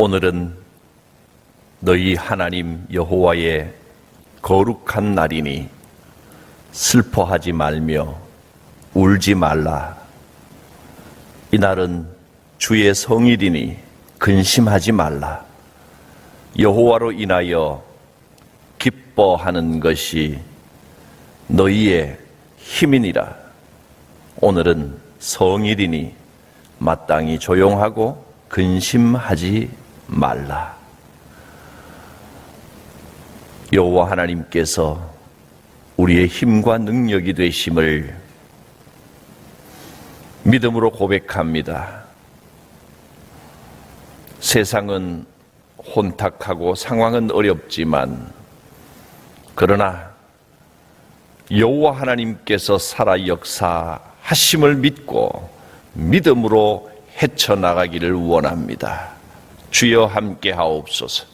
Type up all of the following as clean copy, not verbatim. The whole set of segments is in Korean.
오늘은 너희 하나님 여호와의 거룩한 날이니 슬퍼하지 말며 울지 말라. 이날은 주의 성일이니 근심하지 말라. 여호와로 인하여 기뻐하는 것이 너희의 힘이니라. 오늘은 성일이니 마땅히 조용하고 근심하지 말라. 여호와 하나님께서 우리의 힘과 능력이 되심을 믿음으로 고백합니다. 세상은 혼탁하고 상황은 어렵지만 그러나 여호와 하나님께서 살아 역사하심을 믿고 믿음으로 헤쳐나가기를 원합니다. 주여 함께 하옵소서.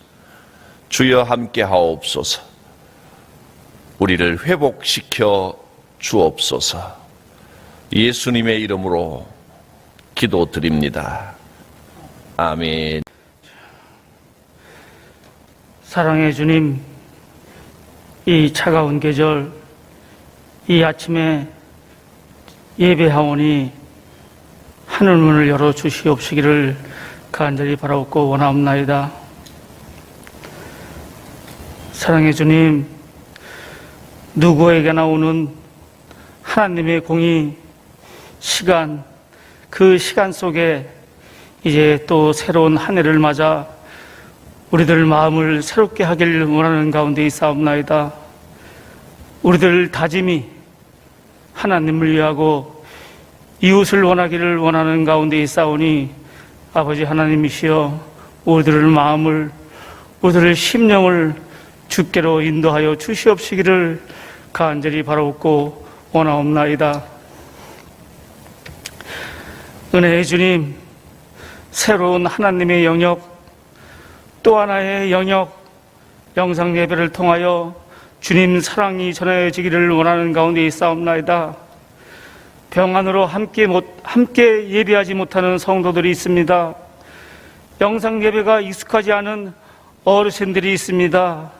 주여 함께 하옵소서. 우리를 회복시켜 주옵소서. 예수님의 이름으로 기도드립니다. 아멘. 사랑의 주님, 이 차가운 계절, 이 아침에 예배하오니 하늘문을 열어 주시옵시기를 간절히 바라옵고 원하옵나이다. 사랑의 주님, 누구에게나 오는 하나님의 공의 시간, 그 시간 속에 이제 또 새로운 한 해를 맞아 우리들 마음을 새롭게 하기를 원하는 가운데 있사옵나이다. 우리들 다짐이 하나님을 위하고 이웃을 원하기를 원하는 가운데 있사오니 아버지 하나님이시여 우리들의 마음을, 우리들의 심령을 주께로 인도하여 주시옵시기를 간절히 바라옵고 원하옵나이다. 은혜의 주님, 새로운 하나님의 영역, 또 하나의 영역, 영상 예배를 통하여 주님 사랑이 전해지기를 원하는 가운데 있사옵나이다. 병안으로 함께 예배하지 못하는 성도들이 있습니다. 영상 예배가 익숙하지 않은 어르신들이 있습니다.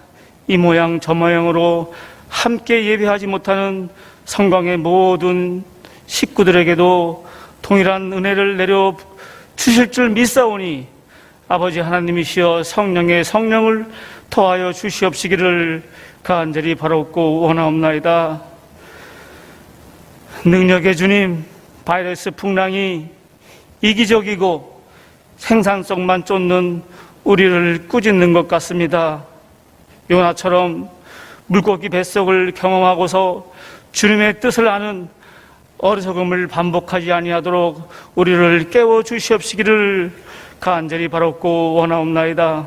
이 모양 저 모양으로 함께 예배하지 못하는 성광의 모든 식구들에게도 동일한 은혜를 내려 주실 줄 믿사오니 아버지 하나님이시여 성령의 성령을 더하여 주시옵시기를 간절히 바라옵고 원하옵나이다. 능력의 주님, 바이러스 풍랑이 이기적이고 생산성만 쫓는 우리를 꾸짖는 것 같습니다. 요나처럼 물고기 뱃속을 경험하고서 주님의 뜻을 아는 어리석음을 반복하지 아니하도록 우리를 깨워 주시옵시기를 간절히 바라옵고 원하옵나이다.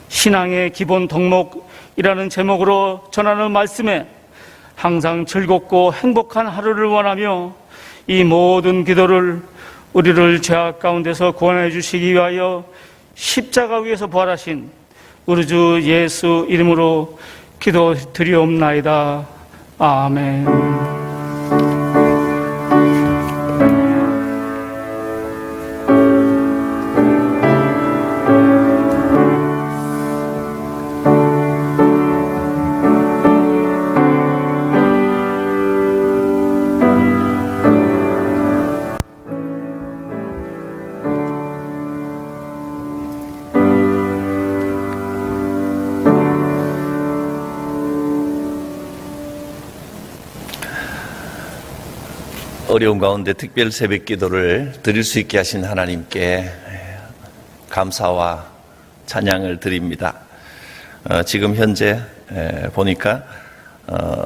신앙의 기본 덕목이라는 제목으로 전하는 말씀에 항상 즐겁고 행복한 하루를 원하며 이 모든 기도를 우리를 죄악 가운데서 구원해 주시기 위하여 십자가 위에서 부활하신 우리 주 예수 이름으로 기도드리옵나이다. 아멘. 어려운 가운데 특별 새벽 기도를 드릴 수 있게 하신 하나님께 감사와 찬양을 드립니다. 지금 현재 보니까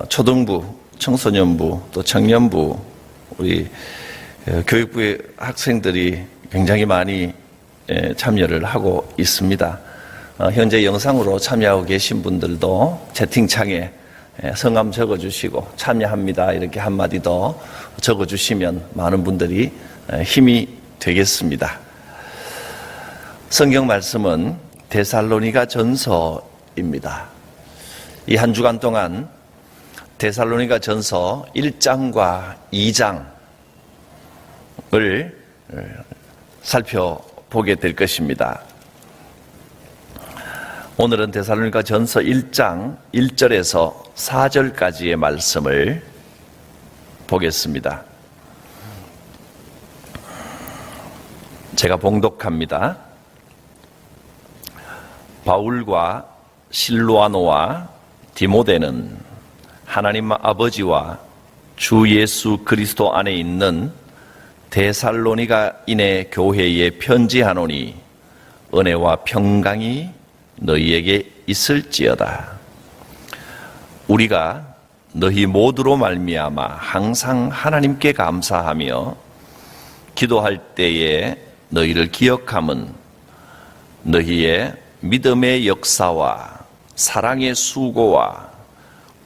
초등부, 청소년부, 또 청년부 우리 교육부의 학생들이 굉장히 많이 참여를 하고 있습니다. 현재 영상으로 참여하고 계신 분들도 채팅창에 성함 적어주시고 참여합니다 이렇게 한마디 더 적어주시면 많은 분들이 힘이 되겠습니다. 성경 말씀은 데살로니가 전서입니다. 이 한 주간 동안 데살로니가 전서 1장과 2장을 살펴 보게 될 것입니다. 오늘은 데살로니가 전서 1장 1절에서 4절까지의 말씀을 보겠습니다. 제가 봉독합니다. 바울과 실로아노와 디모데는 하나님 아버지와 주 예수 그리스도 안에 있는 데살로니가인의 교회에 편지하노니 은혜와 평강이 너희에게 있을지어다. 우리가 너희 모두로 말미암아 항상 하나님께 감사하며 기도할 때에 너희를 기억함은 너희의 믿음의 역사와 사랑의 수고와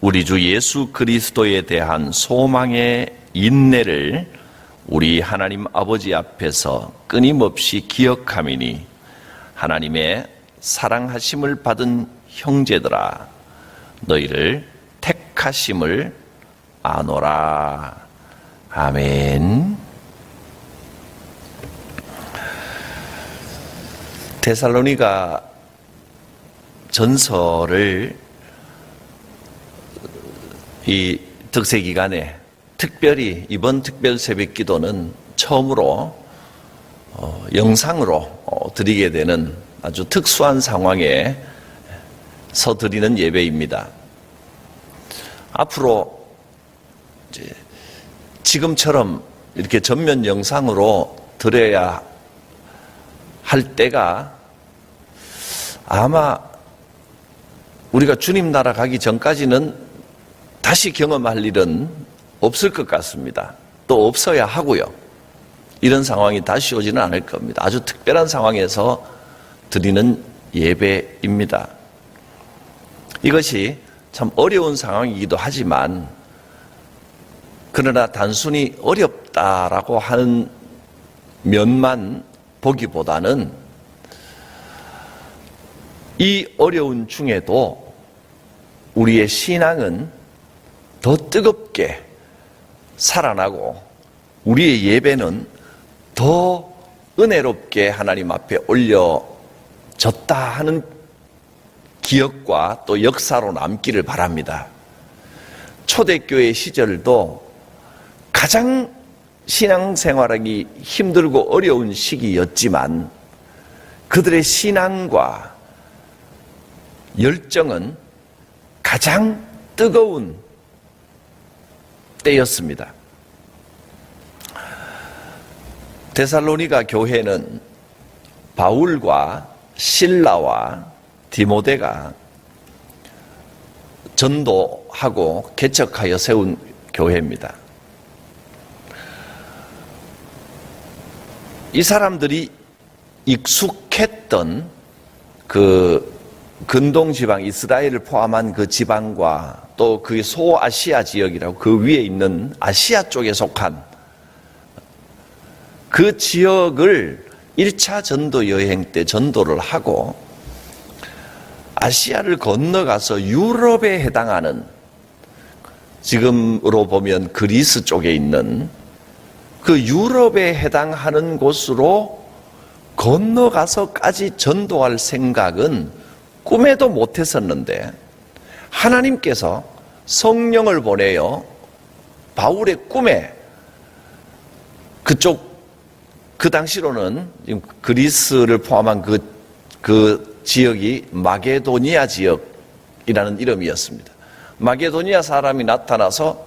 우리 주 예수 그리스도에 대한 소망의 인내를 우리 하나님 아버지 앞에서 끊임없이 기억함이니 하나님의 사랑하심을 받은 형제들아 너희를 택하심을 아노라. 아멘. 데살로니가 전서를 이 득세 기간에 특별히 이번 특별 새벽 기도는 처음으로 영상으로 드리게 되는 아주 특수한 상황에서 드리는 예배입니다. 앞으로 이제 지금처럼 이렇게 전면 영상으로 드려야 할 때가 아마 우리가 주님 나라 가기 전까지는 다시 경험할 일은 없을 것 같습니다. 또 없어야 하고요. 이런 상황이 다시 오지는 않을 겁니다. 아주 특별한 상황에서 드리는 예배입니다. 이것이 참 어려운 상황이기도 하지만 그러나 단순히 어렵다라고 하는 면만 보기보다는 이 어려운 중에도 우리의 신앙은 더 뜨겁게 살아나고 우리의 예배는 더 은혜롭게 하나님 앞에 올려졌다 하는 기억과 또 역사로 남기를 바랍니다. 초대교회 시절도 가장 신앙생활하기 힘들고 어려운 시기였지만 그들의 신앙과 열정은 가장 뜨거운 때였습니다. 데살로니가 교회는 바울과 실라와 디모데가 전도하고 개척하여 세운 교회입니다. 이 사람들이 익숙했던 그 근동 지방 이스라엘을 포함한 그 지방과 또 그 소아시아 지역이라고 그 위에 있는 아시아 쪽에 속한 그 지역을 1차 전도 여행 때 전도를 하고 아시아를 건너가서 유럽에 해당하는 지금으로 보면 그리스 쪽에 있는 그 유럽에 해당하는 곳으로 건너가서까지 전도할 생각은 꿈에도 못했었는데 하나님께서 성령을 보내어 바울의 꿈에 그쪽 그 당시로는 그리스를 포함한 그 지역이 마게도니아 지역이라는 이름이었습니다. 마게도니아 사람이 나타나서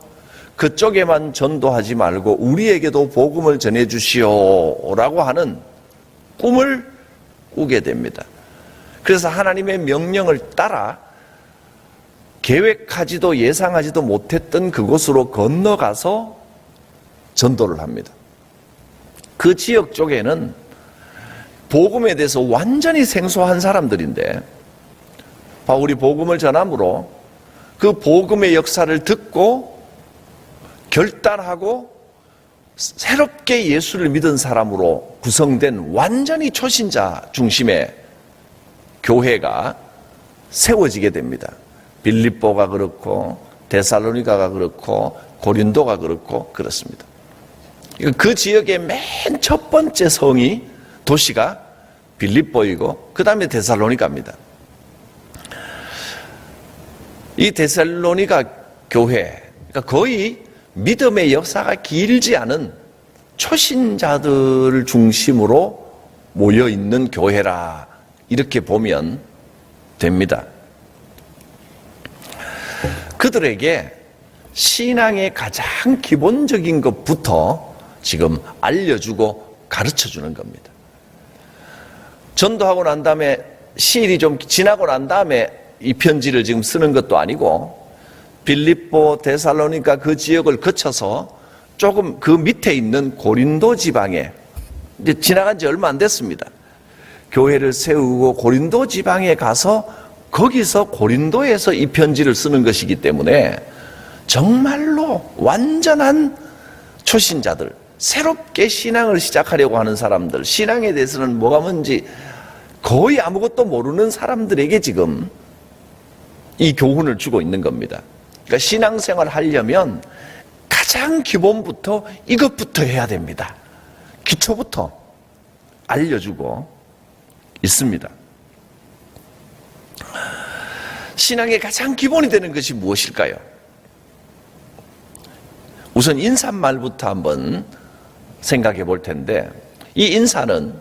그쪽에만 전도하지 말고 우리에게도 복음을 전해주시오라고 하는 꿈을 꾸게 됩니다. 그래서 하나님의 명령을 따라 계획하지도 예상하지도 못했던 그곳으로 건너가서 전도를 합니다. 그 지역 쪽에는 복음에 대해서 완전히 생소한 사람들인데 바울이 복음을 전함으로 그 복음의 역사를 듣고 결단하고 새롭게 예수를 믿은 사람으로 구성된 완전히 초신자 중심의 교회가 세워지게 됩니다. 빌립보가 그렇고 데살로니가가 그렇고 고린도가 그렇고 그렇습니다. 그 지역의 맨 첫 번째 도시가 빌립보이고 그 다음에 데살로니가입니다. 이 데살로니가 교회, 그러니까 거의 믿음의 역사가 길지 않은 초신자들을 중심으로 모여있는 교회라 이렇게 보면 됩니다. 그들에게 신앙의 가장 기본적인 것부터 지금 알려주고 가르쳐주는 겁니다. 전도하고 난 다음에 시일이 좀 지나고 난 다음에 이 편지를 지금 쓰는 것도 아니고 빌립보, 데살로니가 그 지역을 거쳐서 조금 그 밑에 있는 고린도 지방에 이제 지나간 지 얼마 안 됐습니다. 교회를 세우고 고린도 지방에 가서 거기서 고린도에서 이 편지를 쓰는 것이기 때문에 정말로 완전한 초신자들, 새롭게 신앙을 시작하려고 하는 사람들, 신앙에 대해서는 뭐가 뭔지 거의 아무것도 모르는 사람들에게 지금 이 교훈을 주고 있는 겁니다. 그러니까 신앙생활 하려면 가장 기본부터 이것부터 해야 됩니다. 기초부터 알려주고 있습니다. 신앙의 가장 기본이 되는 것이 무엇일까요? 우선 인사말부터 한번 생각해 볼 텐데, 이 인사는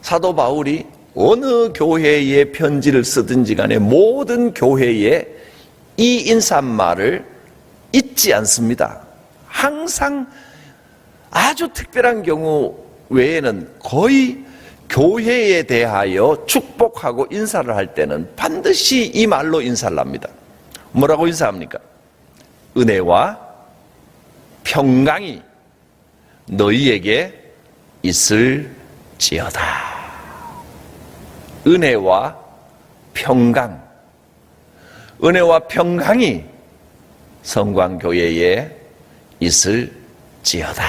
사도 바울이 어느 교회에 편지를 쓰든지 간에 모든 교회에 이 인사말을 잊지 않습니다. 항상 아주 특별한 경우 외에는 거의 교회에 대하여 축복하고 인사를 할 때는 반드시 이 말로 인사를 합니다. 뭐라고 인사합니까? 은혜와 평강이 너희에게 있을지어다. 은혜와 평강. 은혜와 평강이 성광교회에 있을지어다.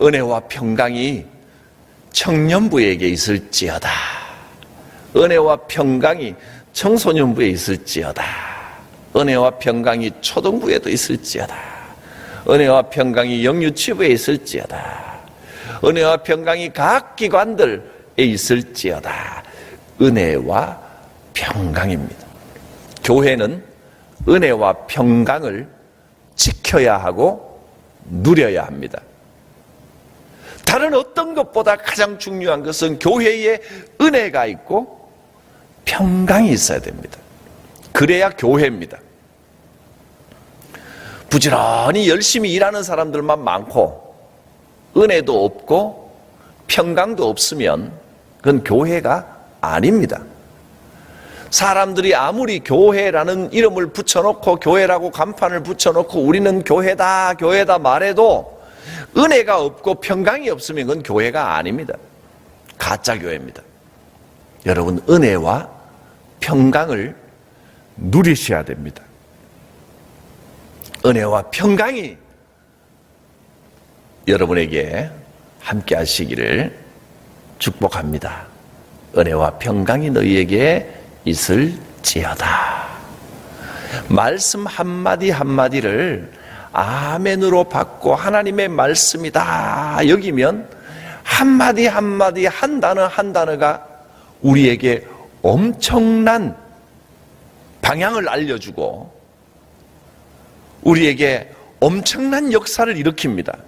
은혜와 평강이 청년부에게 있을지어다. 은혜와 평강이 청소년부에 있을지어다. 은혜와 평강이 초등부에도 있을지어다. 은혜와 평강이 영유치부에 있을지어다. 은혜와 평강이 각 기관들에 있을지어다. 은혜와 평강입니다. 교회는 은혜와 평강을 지켜야 하고 누려야 합니다. 다른 어떤 것보다 가장 중요한 것은 교회에 은혜가 있고 평강이 있어야 됩니다. 그래야 교회입니다. 부지런히 열심히 일하는 사람들만 많고 은혜도 없고 평강도 없으면 그건 교회가 아닙니다. 사람들이 아무리 교회라는 이름을 붙여놓고 교회라고 간판을 붙여놓고 우리는 교회다 교회다 말해도 은혜가 없고 평강이 없으면 그건 교회가 아닙니다. 가짜 교회입니다. 여러분, 은혜와 평강을 누리셔야 됩니다. 은혜와 평강이 여러분에게 함께 하시기를 축복합니다. 은혜와 평강이 너희에게 있을지어다. 말씀 한마디 한마디를 아멘으로 받고 하나님의 말씀이다 여기면 한마디 한마디 한 단어 한 단어가 우리에게 엄청난 방향을 알려주고 우리에게 엄청난 역사를 일으킵니다.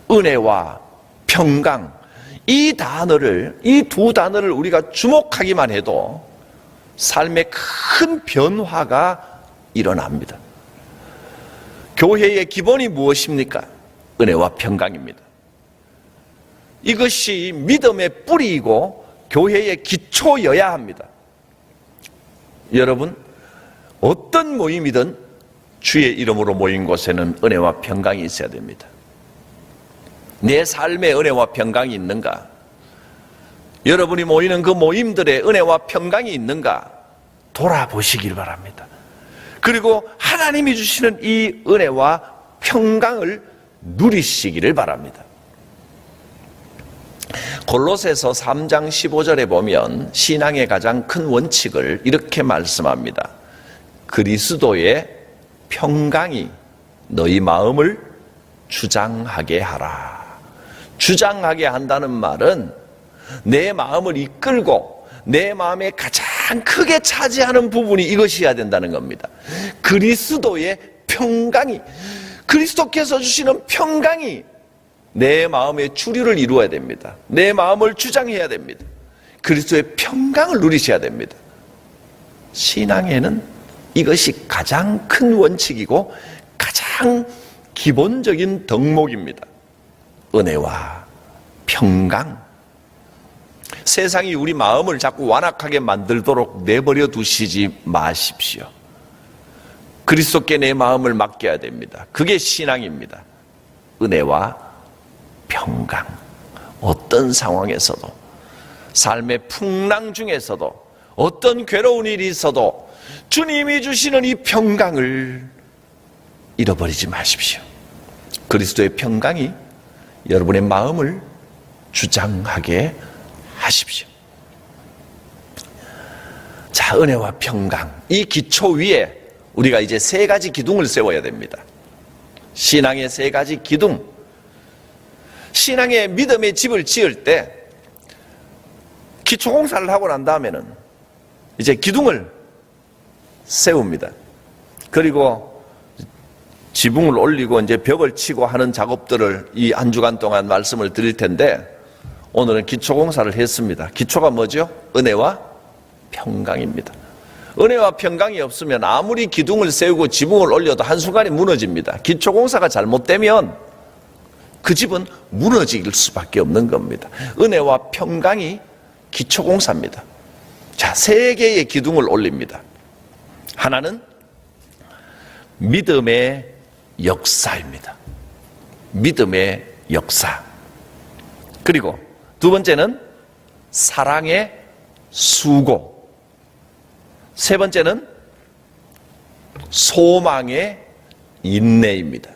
은혜와 평강, 이 단어를, 이 두 단어를 우리가 주목하기만 해도 삶의 큰 변화가 일어납니다. 교회의 기본이 무엇입니까? 은혜와 평강입니다. 이것이 믿음의 뿌리이고 교회의 기초여야 합니다. 여러분, 어떤 모임이든 주의 이름으로 모인 곳에는 은혜와 평강이 있어야 됩니다. 내 삶에 은혜와 평강이 있는가? 여러분이 모이는 그 모임들의 은혜와 평강이 있는가? 돌아보시길 바랍니다. 그리고 하나님이 주시는 이 은혜와 평강을 누리시기를 바랍니다. 골로새서 3장 15절에 보면 신앙의 가장 큰 원칙을 이렇게 말씀합니다. 그리스도의 평강이 너희 마음을 주장하게 하라. 주장하게 한다는 말은 내 마음을 이끌고 내 마음에 가장 크게 차지하는 부분이 이것이어야 된다는 겁니다. 그리스도의 평강이, 그리스도께서 주시는 평강이 내 마음의 주류를 이루어야 됩니다. 내 마음을 주장해야 됩니다. 그리스도의 평강을 누리셔야 됩니다. 신앙에는 이것이 가장 큰 원칙이고 가장 기본적인 덕목입니다. 은혜와 평강. 세상이 우리 마음을 자꾸 완악하게 만들도록 내버려 두시지 마십시오. 그리스도께 내 마음을 맡겨야 됩니다. 그게 신앙입니다. 은혜와 평강. 어떤 상황에서도, 삶의 풍랑 중에서도, 어떤 괴로운 일이 있어도 주님이 주시는 이 평강을 잃어버리지 마십시오. 그리스도의 평강이 여러분의 마음을 주장하게 하십시오. 자, 은혜와 평강. 이 기초 위에 우리가 이제 세 가지 기둥을 세워야 됩니다. 신앙의 세 가지 기둥. 신앙의 믿음의 집을 지을 때 기초공사를 하고 난 다음에는 이제 기둥을 세웁니다. 그리고 지붕을 올리고 이제 벽을 치고 하는 작업들을 이 한 주간 동안 말씀을 드릴 텐데, 오늘은 기초공사를 했습니다. 기초가 뭐죠? 은혜와 평강입니다. 은혜와 평강이 없으면 아무리 기둥을 세우고 지붕을 올려도 한순간에 무너집니다. 기초공사가 잘못되면 그 집은 무너질 수밖에 없는 겁니다. 은혜와 평강이 기초공사입니다. 자, 세 개의 기둥을 올립니다. 하나는 믿음의 역사입니다. 믿음의 역사. 그리고 두 번째는 사랑의 수고. 세 번째는 소망의 인내입니다.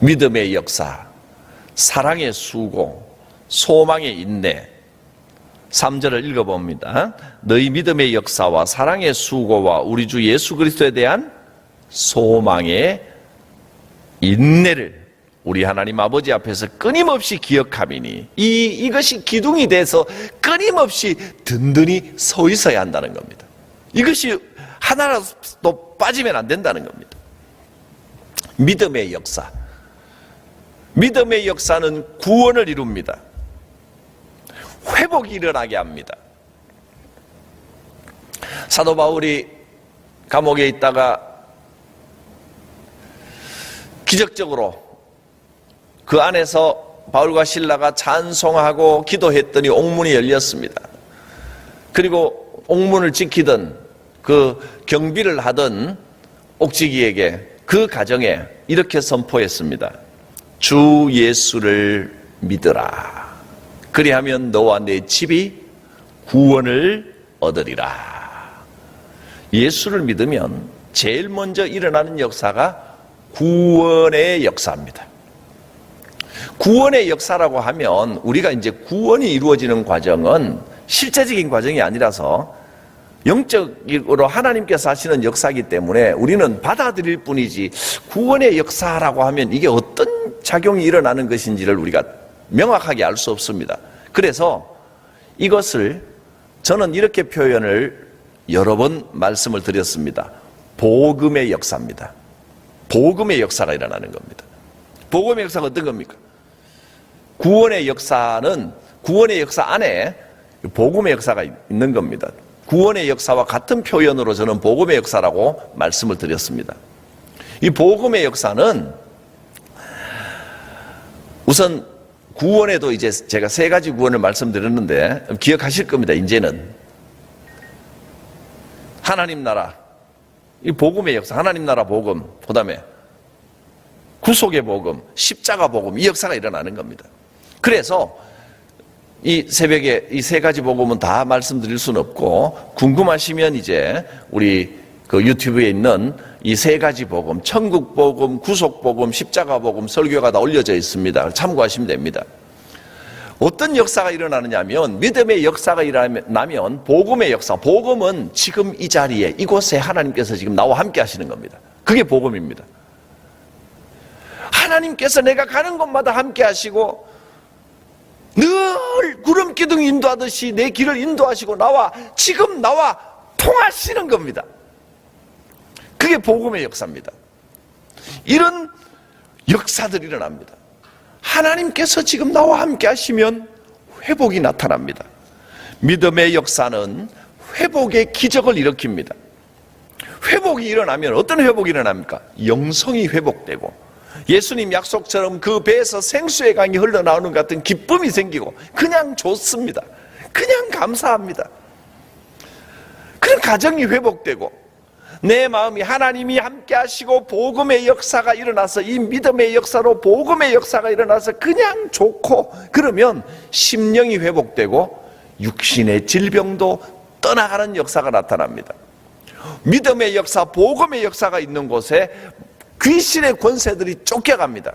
믿음의 역사, 사랑의 수고, 소망의 인내. 3절을 읽어봅니다. 너희 믿음의 역사와 사랑의 수고와 우리 주 예수 그리스도에 대한 소망의 인내를 우리 하나님 아버지 앞에서 끊임없이 기억함이니, 이것이 기둥이 돼서 끊임없이 든든히 서 있어야 한다는 겁니다. 이것이 하나라도 빠지면 안 된다는 겁니다. 믿음의 역사. 믿음의 역사는 구원을 이룹니다. 회복이 일어나게 합니다. 사도 바울이 감옥에 있다가 기적적으로 그 안에서 바울과 실라가 찬송하고 기도했더니 옥문이 열렸습니다. 그리고 옥문을 지키던 그 경비를 하던 옥지기에게 그 가정에 이렇게 선포했습니다. 주 예수를 믿으라. 그리하면 너와 내 집이 구원을 얻으리라. 예수를 믿으면 제일 먼저 일어나는 역사가 구원의 역사입니다. 구원의 역사라고 하면 우리가 이제 구원이 이루어지는 과정은 실제적인 과정이 아니라서 영적으로 하나님께서 하시는 역사이기 때문에 우리는 받아들일 뿐이지, 구원의 역사라고 하면 이게 어떤 작용이 일어나는 것인지를 우리가 명확하게 알 수 없습니다. 그래서 이것을 저는 이렇게 표현을 여러 번 말씀을 드렸습니다. 복음의 역사입니다. 복음의 역사가 일어나는 겁니다. 복음의 역사가 어떤 겁니까? 구원의 역사는 구원의 역사 안에 복음의 역사가 있는 겁니다. 구원의 역사와 같은 표현으로 저는 복음의 역사라고 말씀을 드렸습니다. 이 복음의 역사는 우선 구원에도 이제 제가 세 가지 구원을 말씀드렸는데 기억하실 겁니다. 이제는 하나님 나라, 이 복음의 역사, 하나님 나라 복음, 그 다음에 구속의 복음, 십자가 복음, 이 역사가 일어나는 겁니다. 그래서 이 새벽에 이 세 가지 복음은 다 말씀드릴 수는 없고, 궁금하시면 이제 우리 그 유튜브에 있는 이 세 가지 복음, 천국 복음, 구속 복음, 십자가 복음 설교가 다 올려져 있습니다. 참고하시면 됩니다. 어떤 역사가 일어나느냐 하면, 믿음의 역사가 일어나면 복음의 역사, 복음은 지금 이 자리에 이곳에 하나님께서 지금 나와 함께 하시는 겁니다. 그게 복음입니다. 하나님께서 내가 가는 곳마다 함께 하시고 늘 구름 기둥 인도하듯이 내 길을 인도하시고 지금 나와 통하시는 겁니다. 그게 복음의 역사입니다. 이런 역사들이 일어납니다. 하나님께서 지금 나와 함께 하시면 회복이 나타납니다. 믿음의 역사는 회복의 기적을 일으킵니다. 회복이 일어나면 어떤 회복이 일어납니까? 영성이 회복되고 예수님 약속처럼 그 배에서 생수의 강이 흘러나오는 것 같은 기쁨이 생기고 그냥 좋습니다. 그냥 감사합니다. 그런 가정이 회복되고 내 마음이 하나님이 함께 하시고 복음의 역사가 일어나서 이 믿음의 역사로 복음의 역사가 일어나서 그냥 좋고 그러면 심령이 회복되고 육신의 질병도 떠나가는 역사가 나타납니다. 믿음의 역사, 복음의 역사가 있는 곳에 귀신의 권세들이 쫓겨갑니다.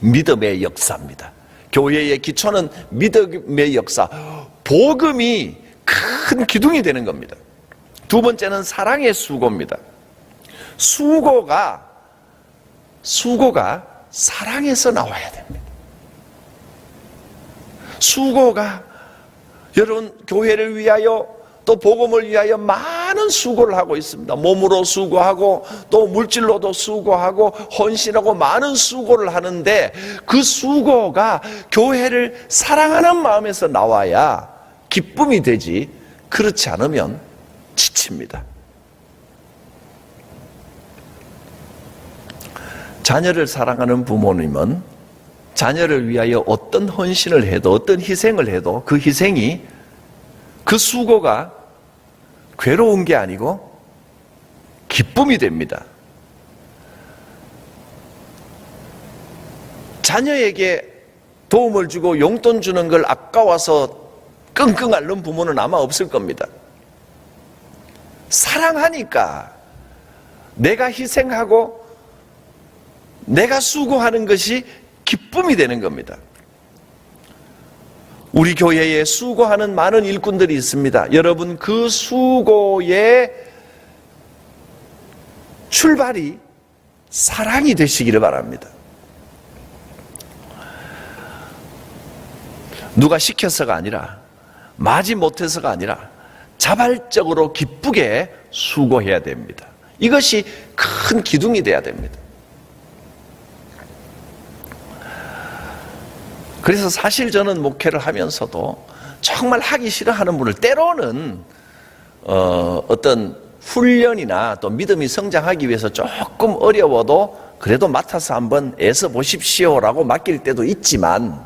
믿음의 역사입니다. 교회의 기초는 믿음의 역사, 복음이 큰 기둥이 되는 겁니다. 두 번째는 사랑의 수고입니다. 수고가 사랑에서 나와야 됩니다. 수고가 여러분 교회를 위하여 또 복음을 위하여 많은 수고를 하고 있습니다. 몸으로 수고하고 또 물질로도 수고하고 헌신하고 많은 수고를 하는데 그 수고가 교회를 사랑하는 마음에서 나와야 기쁨이 되지 그렇지 않으면 지칩니다. 자녀를 사랑하는 부모님은 자녀를 위하여 어떤 헌신을 해도 어떤 희생을 해도 그 희생이 그 수고가 괴로운 게 아니고 기쁨이 됩니다. 자녀에게 도움을 주고 용돈 주는 걸 아까워서 끙끙 앓는 부모는 아마 없을 겁니다. 사랑하니까 내가 희생하고 내가 수고하는 것이 기쁨이 되는 겁니다. 우리 교회에 수고하는 많은 일꾼들이 있습니다. 여러분 그 수고의 출발이 사랑이 되시기를 바랍니다. 누가 시켜서가 아니라 마지 못해서가 아니라 자발적으로 기쁘게 수고해야 됩니다. 이것이 큰 기둥이 돼야 됩니다. 그래서 사실 저는 목회를 하면서도 정말 하기 싫어하는 분을 때로는 어떤 훈련이나 또 믿음이 성장하기 위해서 조금 어려워도 그래도 맡아서 한번 애써 보십시오라고 맡길 때도 있지만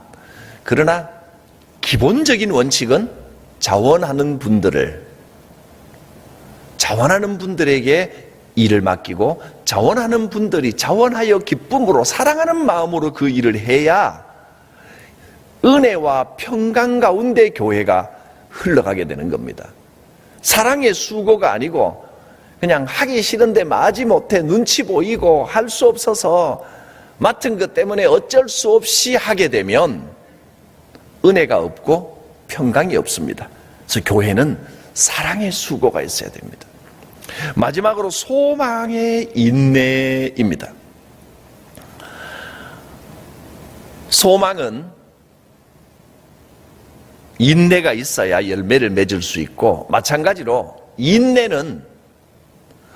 그러나 기본적인 원칙은 자원하는 분들에게 일을 맡기고 자원하는 분들이 자원하여 기쁨으로 사랑하는 마음으로 그 일을 해야 은혜와 평강 가운데 교회가 흘러가게 되는 겁니다. 사랑의 수고가 아니고 그냥 하기 싫은데 마지 못해 눈치 보이고 할 수 없어서 맡은 것 때문에 어쩔 수 없이 하게 되면 은혜가 없고 평강이 없습니다. 그래서 교회는 사랑의 수고가 있어야 됩니다. 마지막으로 소망의 인내입니다. 소망은 인내가 있어야 열매를 맺을 수 있고 마찬가지로 인내는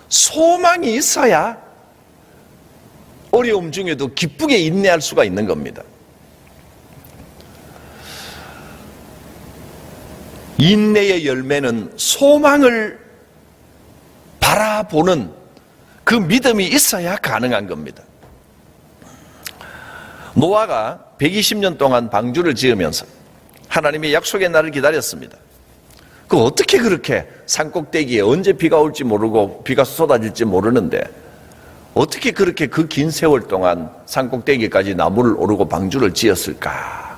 소망이 있어야 어려움 중에도 기쁘게 인내할 수가 있는 겁니다. 인내의 열매는 소망을 바라보는 그 믿음이 있어야 가능한 겁니다. 노아가 120년 동안 방주를 지으면서 하나님의 약속의 날을 기다렸습니다. 그 어떻게 그렇게 산꼭대기에 언제 비가 올지 모르고 비가 쏟아질지 모르는데 어떻게 그렇게 그 긴 세월 동안 산꼭대기까지 나무를 오르고 방주를 지었을까?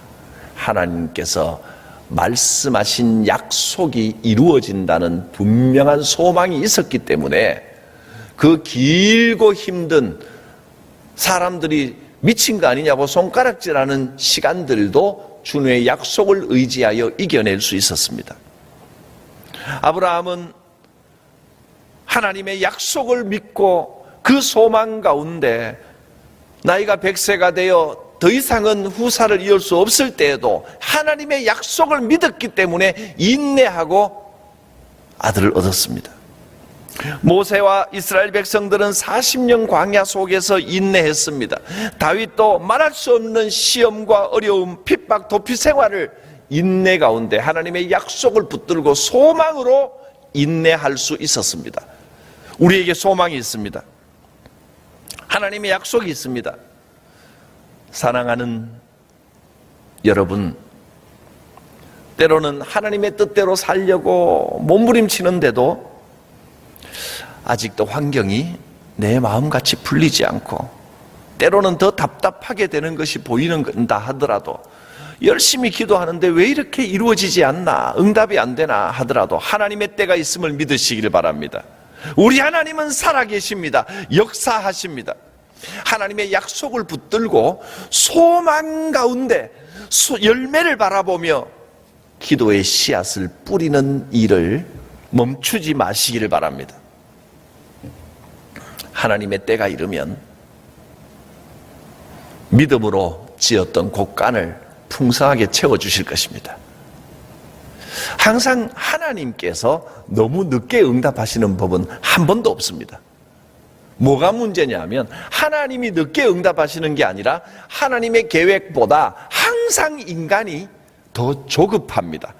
하나님께서 말씀하신 약속이 이루어진다는 분명한 소망이 있었기 때문에 그 길고 힘든 사람들이 미친 거 아니냐고 손가락질하는 시간들도 주님의 약속을 의지하여 이겨낼 수 있었습니다. 아브라함은 하나님의 약속을 믿고 그 소망 가운데 나이가 100세가 되어 더 이상은 후사를 이을 수 없을 때에도 하나님의 약속을 믿었기 때문에 인내하고 아들을 얻었습니다. 모세와 이스라엘 백성들은 40년 광야 속에서 인내했습니다. 다윗도 말할 수 없는 시험과 어려움, 핍박, 도피 생활을 인내 가운데 하나님의 약속을 붙들고 소망으로 인내할 수 있었습니다. 우리에게 소망이 있습니다. 하나님의 약속이 있습니다. 사랑하는 여러분, 때로는 하나님의 뜻대로 살려고 몸부림치는데도 아직도 환경이 내 마음같이 풀리지 않고 때로는 더 답답하게 되는 것이 보이는다 하더라도 열심히 기도하는데 왜 이렇게 이루어지지 않나, 응답이 안 되나 하더라도 하나님의 때가 있음을 믿으시기를 바랍니다. 우리 하나님은 살아계십니다. 역사하십니다. 하나님의 약속을 붙들고 소망 가운데 열매를 바라보며 기도의 씨앗을 뿌리는 일을 멈추지 마시기를 바랍니다. 하나님의 때가 이르면 믿음으로 지었던 곡간을 풍성하게 채워주실 것입니다. 항상 하나님께서 너무 늦게 응답하시는 법은 한 번도 없습니다. 뭐가 문제냐면 하나님이 늦게 응답하시는 게 아니라 하나님의 계획보다 항상 인간이 더 조급합니다.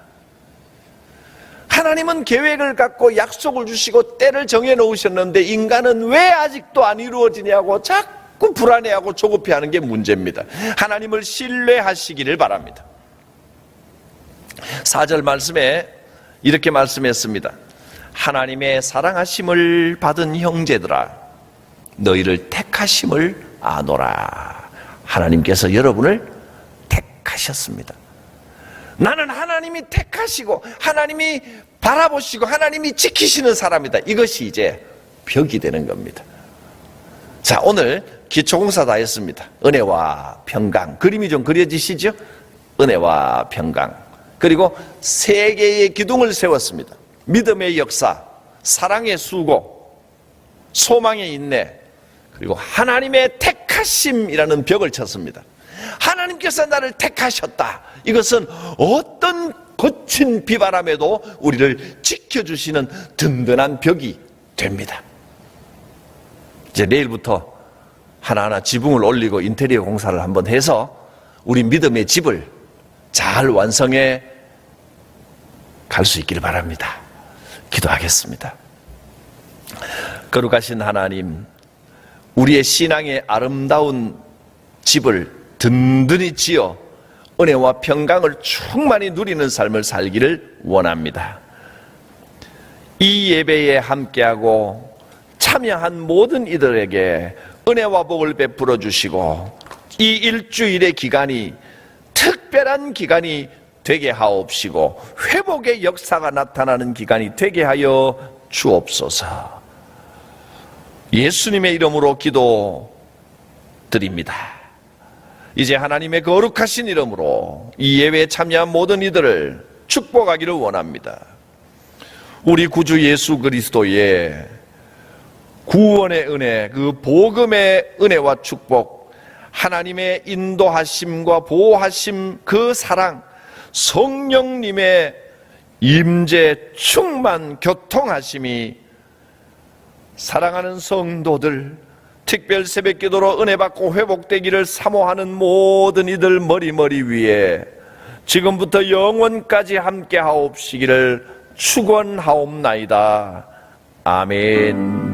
하나님은 계획을 갖고 약속을 주시고 때를 정해 놓으셨는데 인간은 왜 아직도 안 이루어지냐고 자꾸 불안해하고 조급해하는 게 문제입니다. 하나님을 신뢰하시기를 바랍니다. 4절 말씀에 이렇게 말씀했습니다. 하나님의 사랑하심을 받은 형제들아, 너희를 택하심을 아노라. 하나님께서 여러분을 택하셨습니다. 나는 하나님이 택하시고 하나님이 바라보시고 하나님이 지키시는 사람이다. 이것이 이제 벽이 되는 겁니다. 자, 오늘 기초공사 다 했습니다. 은혜와 평강, 그림이 좀 그려지시죠? 은혜와 평강, 그리고 세 개의 기둥을 세웠습니다. 믿음의 역사, 사랑의 수고, 소망의 인내, 그리고 하나님의 택하심이라는 벽을 쳤습니다. 하나님께서 나를 택하셨다. 이것은 어떤 거친 비바람에도 우리를 지켜주시는 든든한 벽이 됩니다. 이제 내일부터 하나하나 지붕을 올리고 인테리어 공사를 한번 해서 우리 믿음의 집을 잘 완성해 갈 수 있기를 바랍니다. 기도하겠습니다. 거룩하신 하나님, 우리의 신앙의 아름다운 집을 든든히 지어 은혜와 평강을 충만히 누리는 삶을 살기를 원합니다. 이 예배에 함께하고 참여한 모든 이들에게 은혜와 복을 베풀어 주시고 이 일주일의 기간이 특별한 기간이 되게 하옵시고 회복의 역사가 나타나는 기간이 되게 하여 주옵소서. 예수님의 이름으로 기도드립니다. 이제 하나님의 거룩하신 이름으로 이 예배에 참여한 모든 이들을 축복하기를 원합니다. 우리 구주 예수 그리스도의 구원의 은혜, 그 복음의 은혜와 축복, 하나님의 인도하심과 보호하심, 그 사랑, 성령님의 임재, 충만, 교통하심이 사랑하는 성도들, 특별 새벽기도로 은혜 받고 회복되기를 사모하는 모든 이들 머리 위에 지금부터 영원까지 함께 하옵시기를 축원하옵나이다. 아멘.